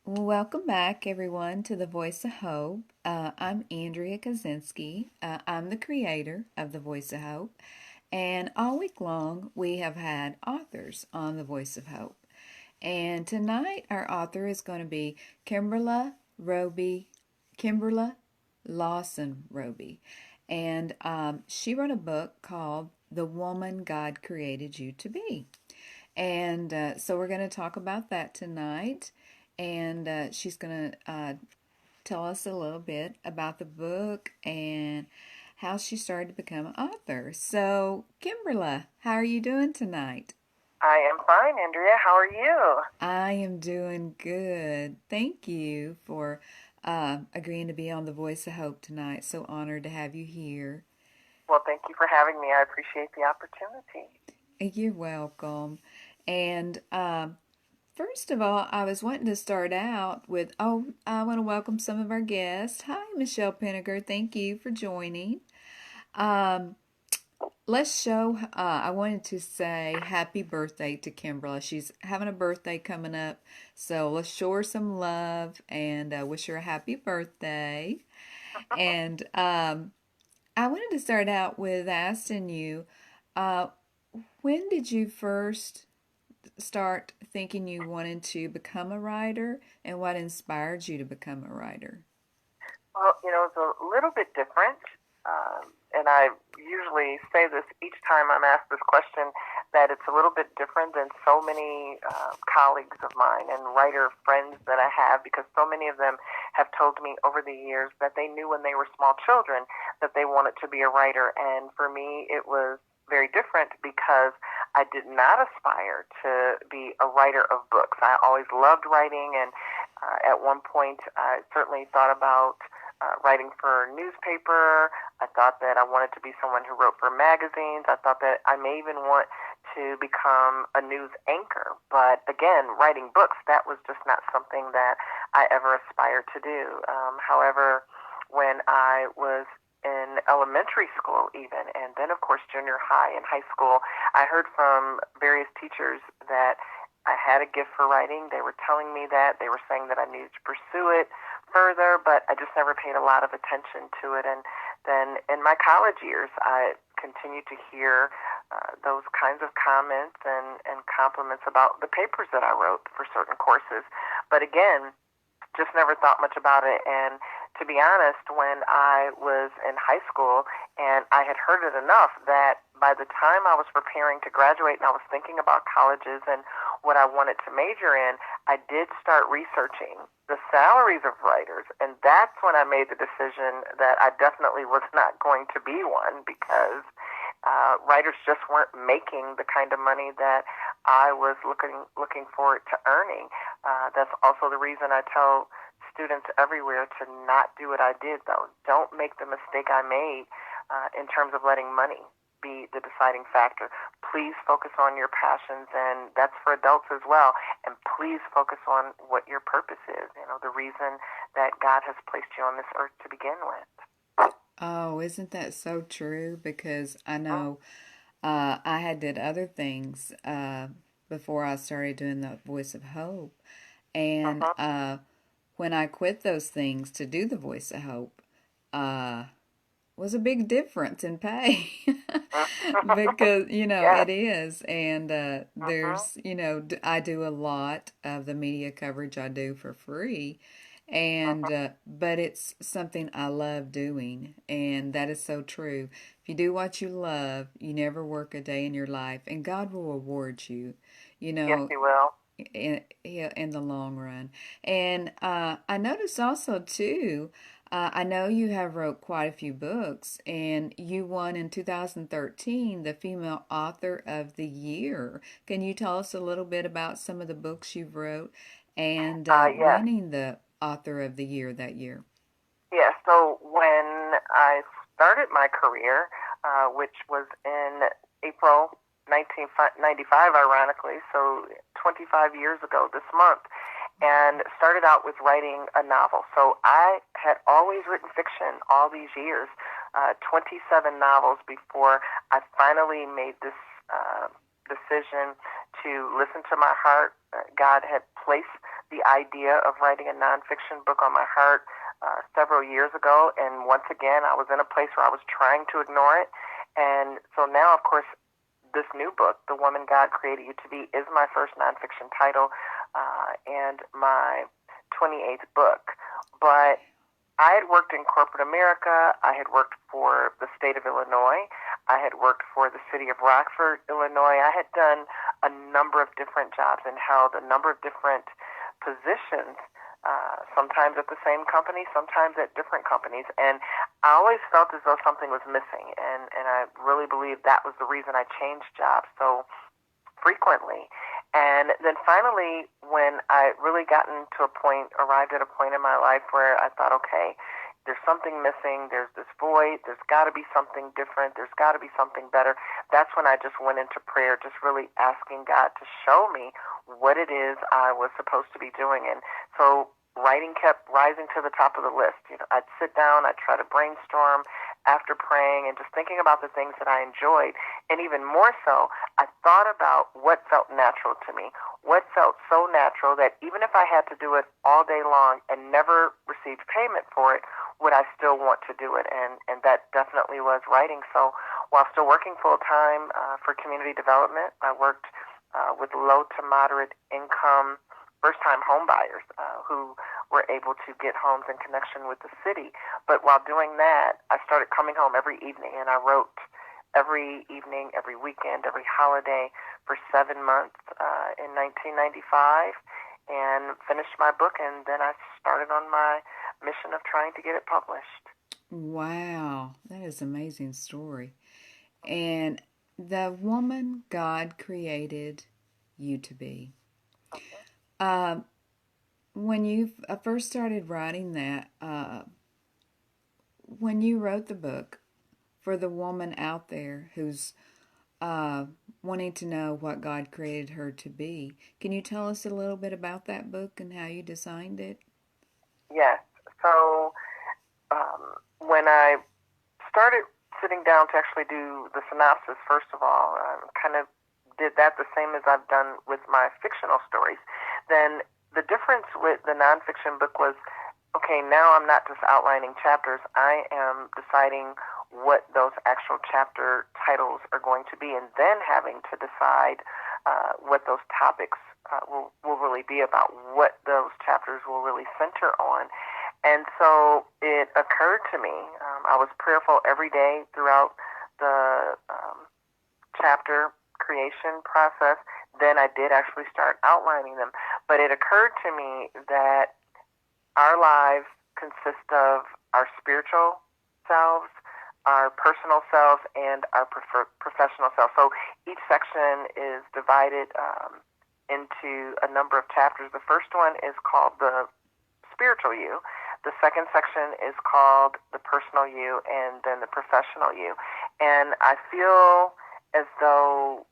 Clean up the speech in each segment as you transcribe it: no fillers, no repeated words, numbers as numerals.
Welcome back, everyone, to the Voice of Hope. I'm Andrea Kaczynski. I'm the creator of the Voice of Hope, and all week long we have had authors on the Voice of Hope. And tonight our author is going to be Kimberla Lawson Roby, and she wrote a book called "The Woman God Created You to Be." And so we're going to talk about that tonight. And she's going to tell us a little bit about the book and how she started to become an author. So, Kimberla, how are you doing tonight? I am fine, Andrea. How are you? I am doing good. Thank you for agreeing to be on The Voice of Hope tonight. So honored to have you here. Well, thank you for having me. I appreciate the opportunity. You're welcome. And first of all, I was wanting to start out with, I want to welcome some of our guests. Hi, Michelle Penniger. Thank you for joining. Um, I wanted to say happy birthday to Kimberla. She's having a birthday coming up. So let's show her some love and wish her a happy birthday. And I wanted to start out with asking you, uh, when did you first start thinking you wanted to become a writer, and what inspired you to become a writer? Well, it's a little bit different. And I usually say this each time I'm asked this question that it's a little bit different than so many colleagues of mine and writer friends that I have because so many of them have told me over the years that they knew when they were small children that they wanted to be a writer. And for me, it was very different because I did not aspire to be a writer of books. I always loved writing, and at one point, I certainly thought about writing for a newspaper. I thought that I wanted to be someone who wrote for magazines. I thought that I may even want to become a news anchor. But again, writing books, that was just not something that I ever aspired to do. However, when I was in elementary school even, and then of course junior high and high school, I heard from various teachers that I had a gift for writing. They were telling me that. They were saying that I needed to pursue it further, but I just never paid a lot of attention to it. And then in my college years, I continued to hear those kinds of comments and compliments about the papers that I wrote for certain courses. But again, just never thought much about it. And to be honest, when I was in high school and I had heard it enough that by the time I was preparing to graduate and I was thinking about colleges and what I wanted to major in, I did start researching the salaries of writers. And that's when I made the decision that I definitely was not going to be one because writers just weren't making the kind of money that I was looking forward to earning. That's also the reason I tell students everywhere to not do what I did, though. Don't make the mistake I made in terms of letting money be the deciding factor. Please focus on your passions, and that's for adults as well. And please focus on what your purpose is, the reason that God has placed you on this earth to begin with. Oh, isn't that so true? Because I know I had did other things before I started doing the Voice of Hope, and Mm-hmm. when I quit those things to do the Voice of Hope, uh, was a big difference in pay because Yes. it is, and Mm-hmm. there's I do a lot of the media coverage I do for free, and Mm-hmm. but it's something I love doing, and that is so true. If you do what you love, you never work a day in your life, and God will reward you, you Yes, know, you will. in the long run. And I noticed also too. I know you have wrote quite a few books, and you won in 2013 the Female Author of the Year. Can you tell us a little bit about some of the books you've wrote and Yes. winning the Author of the Year that year? Yeah, so when I started my career, which was in April 1995, ironically, so 25 years ago this month, and started out with writing a novel. So I had always written fiction all these years, 27 novels before I finally made this decision to listen to my heart. God had placed the idea of writing a nonfiction book on my heart several years ago, and once again, I was in a place where I was trying to ignore it. And so now, of course, this new book, The Woman God Created You to Be, is my first nonfiction title and my 28th book. But I had worked in corporate America. I had worked for the state of Illinois. I had worked for the city of Rockford, Illinois. I had done a number of different jobs and held a number of different positions, sometimes at the same company, sometimes at different companies. And I always felt as though something was missing. And I really believe that was the reason I changed jobs so frequently. And then finally, when I really arrived at a point in my life where I thought, okay, there's something missing, there's this void, there's got to be something different, there's got to be something better. That's when I just went into prayer, just really asking God to show me what it is I was supposed to be doing. And so writing kept rising to the top of the list. I'd sit down, I'd try to brainstorm after praying and just thinking about the things that I enjoyed. And even more so, I thought about what felt natural to me, what felt so natural that even if I had to do it all day long and never received payment for it, would I still want to do it? And that definitely was writing. So while still working full-time for community development, I worked with low to moderate income first-time home buyers who were able to get homes in connection with the city. But while doing that, I started coming home every evening, and I wrote every evening, every weekend, every holiday for 7 months in 1995, and finished my book, and then I started on my mission of trying to get it published. Wow, that is an amazing story. And the woman God created you to be. Um, when you first started writing that, when you wrote the book for the woman out there who's uh, wanting to know what God created her to be, can you tell us a little bit about that book and how you designed it? Yes. So when I started sitting down to actually do the synopsis, first of all, kind of did that the same as I've done with my fictional stories. Then the difference with the nonfiction book was, okay, now I'm not just outlining chapters. I am deciding what those actual chapter titles are going to be, and then having to decide what those topics will really be about, what those chapters will really center on. And so it occurred to me, I was prayerful every day throughout the chapter creation process. Then I did actually start outlining them. But it occurred to me that our lives consist of our spiritual selves, our personal selves, and our professional selves. So each section is divided into a number of chapters. The first one is called the spiritual you. The second section is called the personal you, and then the professional you. And I feel as though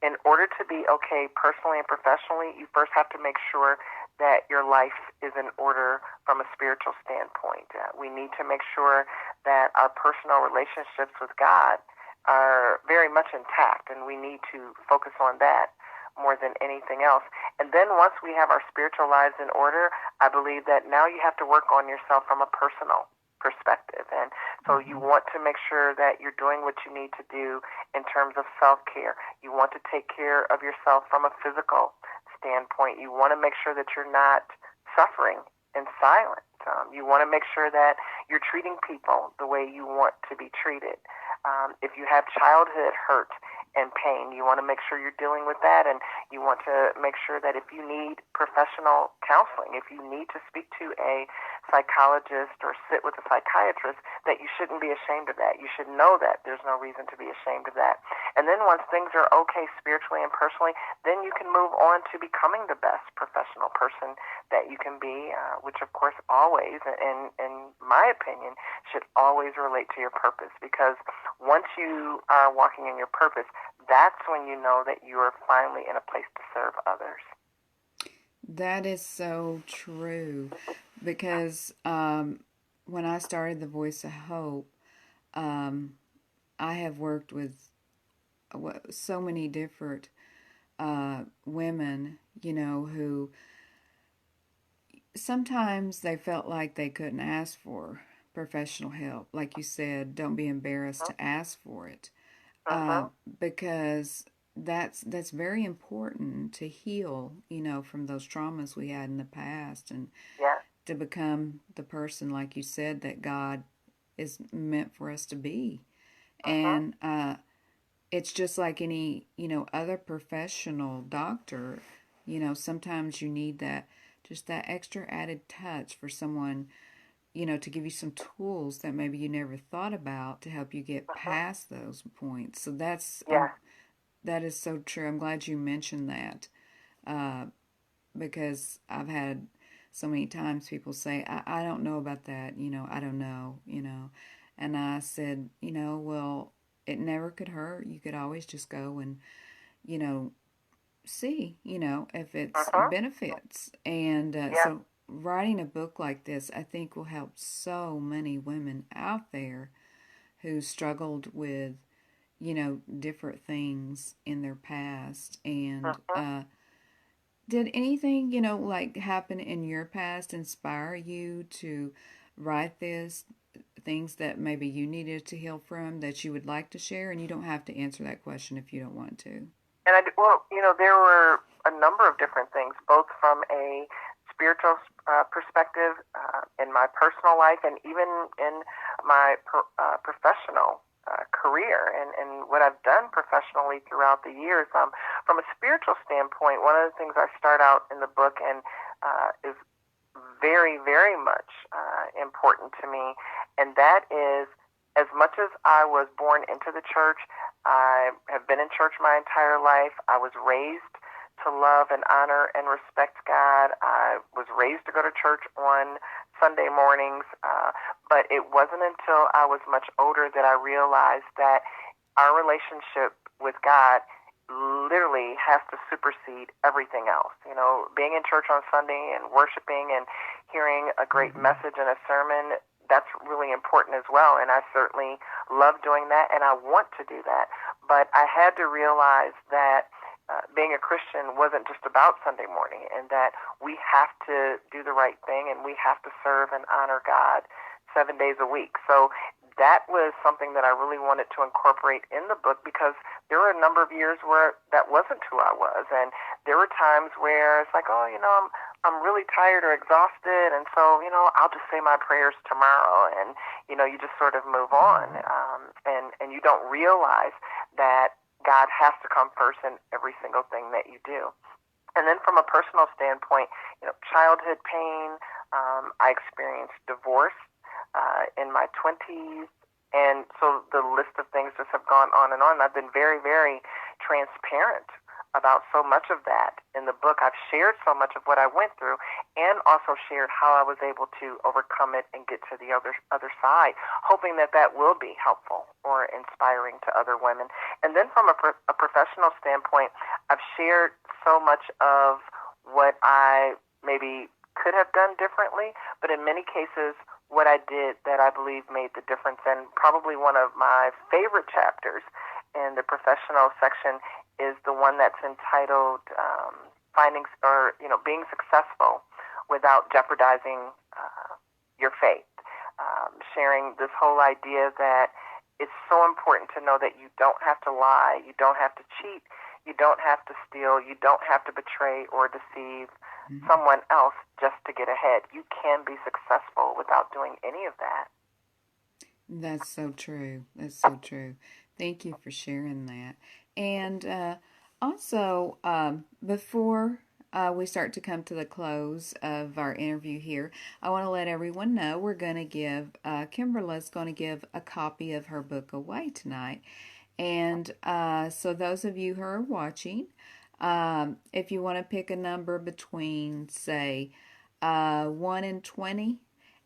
in order to be okay personally and professionally, you first have to make sure that your life is in order from a spiritual standpoint. We need to make sure that our personal relationships with God are very much intact, and we need to focus on that more than anything else. And then once we have our spiritual lives in order, I believe that now you have to work on yourself from a personal perspective. And so you want to make sure that you're doing what you need to do in terms of self-care. You want to take care of yourself from a physical standpoint. You want to make sure that you're not suffering in silence. You want to make sure that you're treating people the way you want to be treated. If you have childhood hurt and pain, you want to make sure you're dealing with that, and you want to make sure that if you need professional counseling, if you need to speak to a psychologist or sit with a psychiatrist, that you shouldn't be ashamed of that. You should know that there's no reason to be ashamed of that. And then once things are okay spiritually and personally, then you can move on to becoming the best professional person that you can be, which of course always, in my opinion, should always relate to your purpose, because once you are walking in your purpose, that's when you know that you are finally in a place to serve others. That is so true because when I started the Voice of Hope, I have worked with so many different women, who sometimes they felt like they couldn't ask for professional help. Like you said, don't be embarrassed to ask for it, uh, Mm-hmm. because that's very important to heal, from those traumas we had in the past, and Yes. to become the person, like you said, that God is meant for us to be. Mm-hmm. And it's just like any, other professional doctor. Sometimes you need that, just that extra added touch for someone, to give you some tools that maybe you never thought about to help you get Mm-hmm. past those points. So that's Yes. that is so true. I'm glad you mentioned that, uh, because I've had so many times people say, I don't know about that, I don't know. And I said, well, it never could hurt. You could always just go and, you know, see, if it's Mm-hmm. benefits. And Yes. so writing a book like this, I think will help so many women out there who struggled with, different things in their past. And Mm-hmm. did anything, like happen in your past inspire you to write this? Things that maybe you needed to heal from that you would like to share? And you don't have to answer that question if you don't want to. And well, there were a number of different things, both from a spiritual perspective in my personal life and even in my professional career and what I've done professionally throughout the years. From a spiritual standpoint, one of the things I start out in the book and is very, very much important to me, and that is as much as I was born into the church, I have been in church my entire life. I was raised to love and honor and respect God. I was raised to go to church on Sunday mornings, but it wasn't until I was much older that I realized that our relationship with God literally has to supersede everything else. Being in church on Sunday and worshiping and hearing a great Mm-hmm. message and a sermon, that's really important as well. And I certainly love doing that and I want to do that. But I had to realize that being a Christian wasn't just about Sunday morning and that we have to do the right thing and we have to serve and honor God 7 days a week. So that was something that I really wanted to incorporate in the book because there were a number of years where that wasn't who I was, and there were times where it's like, oh, I'm really tired or exhausted, and so I'll just say my prayers tomorrow, and you just sort of move on, Mm-hmm. and you don't realize that God has to come first in every single thing that you do. And then from a personal standpoint, childhood pain. I experienced divorce in my 20s. And so the list of things just have gone on and on. I've been very, very transparent about so much of that in the book. I've shared so much of what I went through and also shared how I was able to overcome it and get to the other side, hoping that that will be helpful or inspiring to other women. And then from a professional standpoint, I've shared so much of what I maybe could have done differently, but in many cases, what I did that I believe made the difference. And probably one of my favorite chapters in the professional section is the one that's entitled "Finding or Being Successful Without Jeopardizing Your Faith." Sharing this whole idea that it's so important to know that you don't have to lie, you don't have to cheat, you don't have to steal, you don't have to betray or deceive Mm-hmm. someone else just to get ahead. You can be successful without doing any of that. That's so true. That's so true. Thank you for sharing that. And also, before we start to come to the close of our interview here, I want to let everyone know we're going to give, Kimberla's going to give a copy of her book away tonight. And so, those of you who are watching, if you want to pick a number between, say, 1 and 20,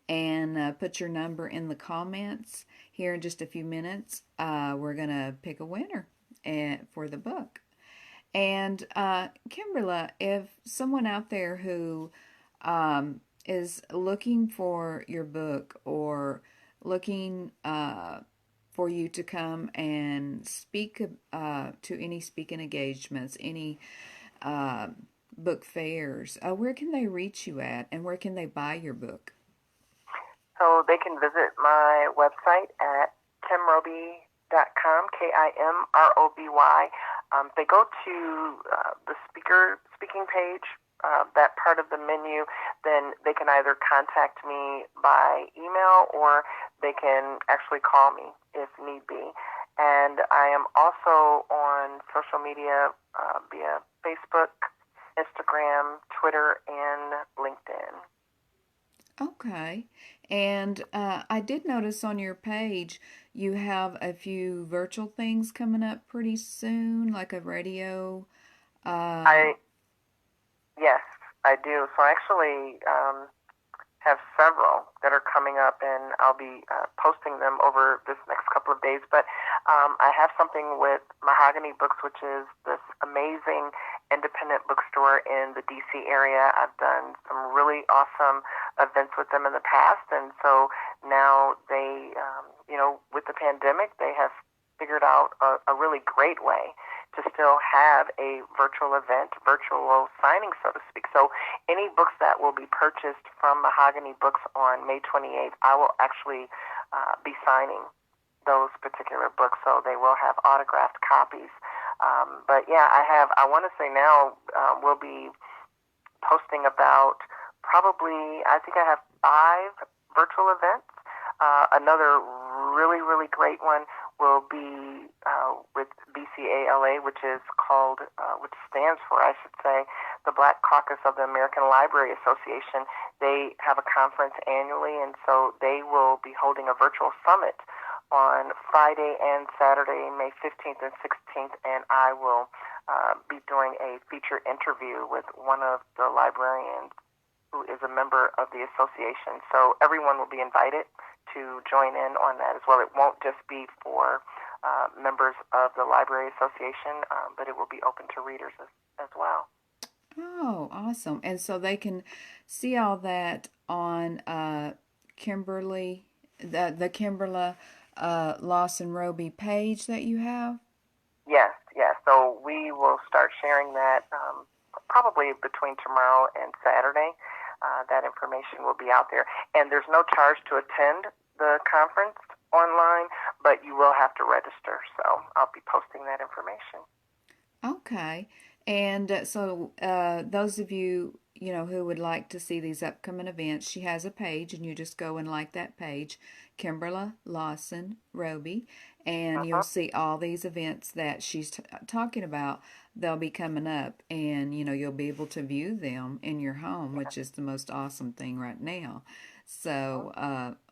and put your number in the comments here in just a few minutes, we're going to pick a winner for the book. And Kimberla, if someone out there who is looking for your book or looking for you to come and speak to any speaking engagements, any uh, book fairs, where can they reach you at, and where can they buy your book? So they can visit my website at kimroby.com, Kimroby. If they go to the speaking page, that part of the menu, then they can either contact me by email or they can actually call me if need be. And I am also on social media via Facebook, Instagram, Twitter, and LinkedIn. Okay. And I did notice on your page you have a few virtual things coming up pretty soon, like a radio. Uh, I Yes, I do. So I actually have several that are coming up, and I'll be posting them over this next couple of days. But I have something with Mahogany Books, which is this amazing independent bookstore in the DC area. I've done some really awesome events with them in the past, and so now they, with the pandemic, they have figured out a really great way to still have a virtual event, virtual signing, so to speak. So any books that will be purchased from Mahogany Books on May 28th, I will actually be signing those particular books, so they will have autographed copies. But yeah, I want to say now we'll be posting about probably, I think I have 5 virtual events. Another really, really great one will be with BCALA, which stands for, I should say, the Black Caucus of the American Library Association. They have a conference annually, and so they will be holding a virtual summit on Friday and Saturday, May 15th and 16th, and I will be doing a featured interview with one of the librarians who is a member of the association. So everyone will be invited to join in on that as well. It won't just be for members of the Library Association, but it will be open to readers as well. oh, awesome. And so they can see all that on Kimberly, the Kimberla Lawson Roby page that you have? Yes, yes. So we will start sharing that probably between tomorrow and Saturday. That information will be out there. And there's no charge to attend the conference online, but you will have to register. So I'll be posting that information. Okay. And those of you, who would like to see these upcoming events, she has a page, and you just go and like that page, Kimberla Lawson Roby, and you'll Uh-huh. see all these events that she's talking about. They'll be coming up, and you'll be able to view them in your home, which is the most awesome thing right now. So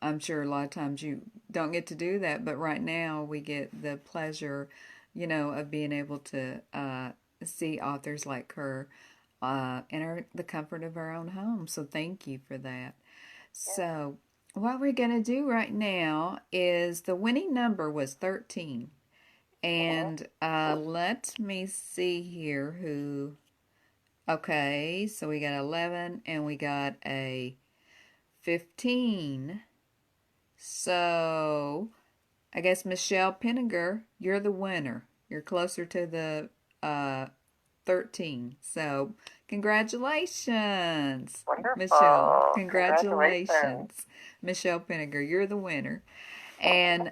I'm sure a lot of times you don't get to do that, but right now we get the pleasure, of being able to see authors like her in the comfort of our own home. So thank you for that. Yeah. So what we're going to do right now is the winning number was 13. Uh-huh. And let me see here who. Okay, so we got 11 and we got a 15. So I guess Michelle Pinniger, you're the winner. You're closer to the 13. So, congratulations, Michelle. Wonderful. Congratulations. Congratulations, Michelle Pinniger. You're the winner. And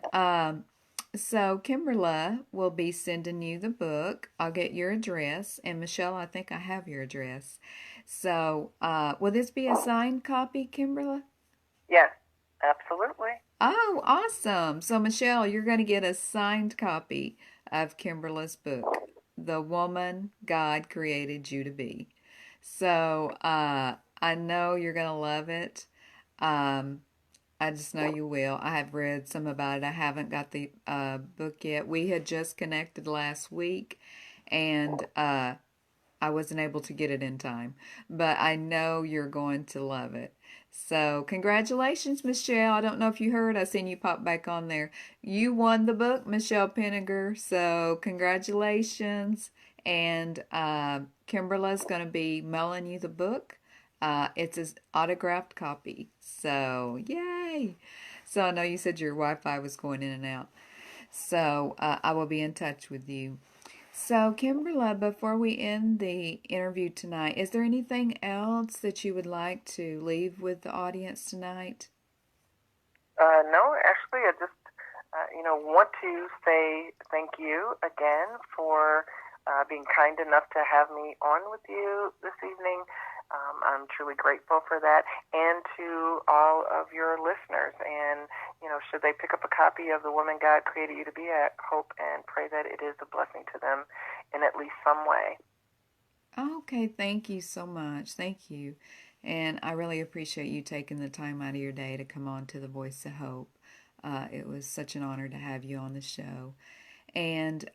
so, Kimberla will be sending you the book. I'll get your address. And, Michelle, I think I have your address. So, will this be a signed copy, Kimberla? Yes, absolutely. Oh, awesome. So, Michelle, you're going to get a signed copy of Kimberla's book, The Woman God Created You to Be. So, I know you're going to love it. Um, I just know you will. I have read some about it. I haven't got the book yet. We had just connected last week, and I wasn't able to get it in time, but I know you're going to love it. So, congratulations, Michelle. I don't know if you heard, I seen you pop back on there. You won the book, Michelle Pinniger. So, congratulations. And Kimberla's going to be mailing you the book. It's an autographed copy. So, yay. So, I know you said your Wi Fi was going in and out. So, I will be in touch with you. So, Kimberla, before we end the interview tonight, is there anything else that you would like to leave with the audience tonight? No, actually, I just want to say thank you again for being kind enough to have me on with you this evening. I'm truly grateful for that, and to all of your listeners. And should they pick up a copy of The Woman God Created You to Be, I hope and pray that it is a blessing to them in at least some way. Okay, thank you so much. Thank you. And I really appreciate you taking the time out of your day to come on to the Voice of Hope. It was such an honor to have you on the show. And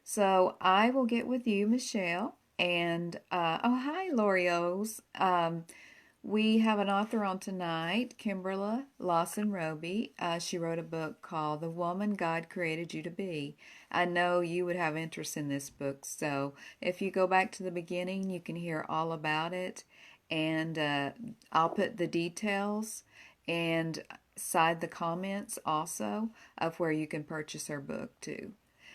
so I will get with you, Michelle. And oh, hi, Lorios. We have an author on tonight, Kimberla Lawson Roby. She wrote a book called The Woman God Created You to Be. I know you would have interest in this book, so if you go back to the beginning, you can hear all about it. And I'll put the details and side the comments also of where you can purchase her book too.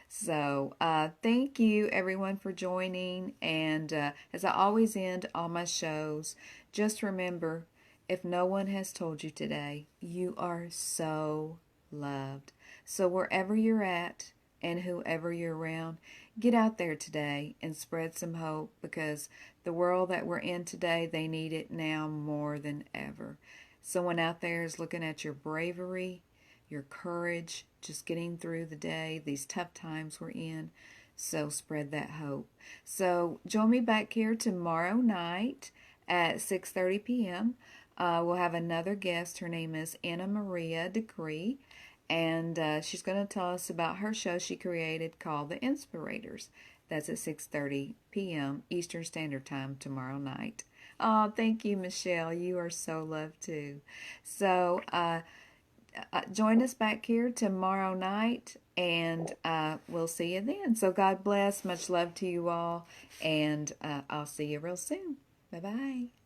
So, thank you everyone for joining. And as I always end all my shows, just remember, if no one has told you today, you are so loved. So, wherever you're at and whoever you're around, get out there today and spread some hope, because the world that we're in today, they need it now more than ever. Someone out there is looking at your bravery, your courage, just getting through the day, these tough times we're in. So spread that hope. So join me back here tomorrow night at 6:30 p.m. We'll have another guest. Her name is Anna Maria Decree, and she's going to tell us about her show she created called The Inspirators. That's at 6:30 p.m. Eastern Standard Time tomorrow night. Oh, thank you, Michelle. You are so loved too. So, join us back here tomorrow night, and we'll see you then. So, God bless. Much love to you all, and I'll see you real soon. Bye bye.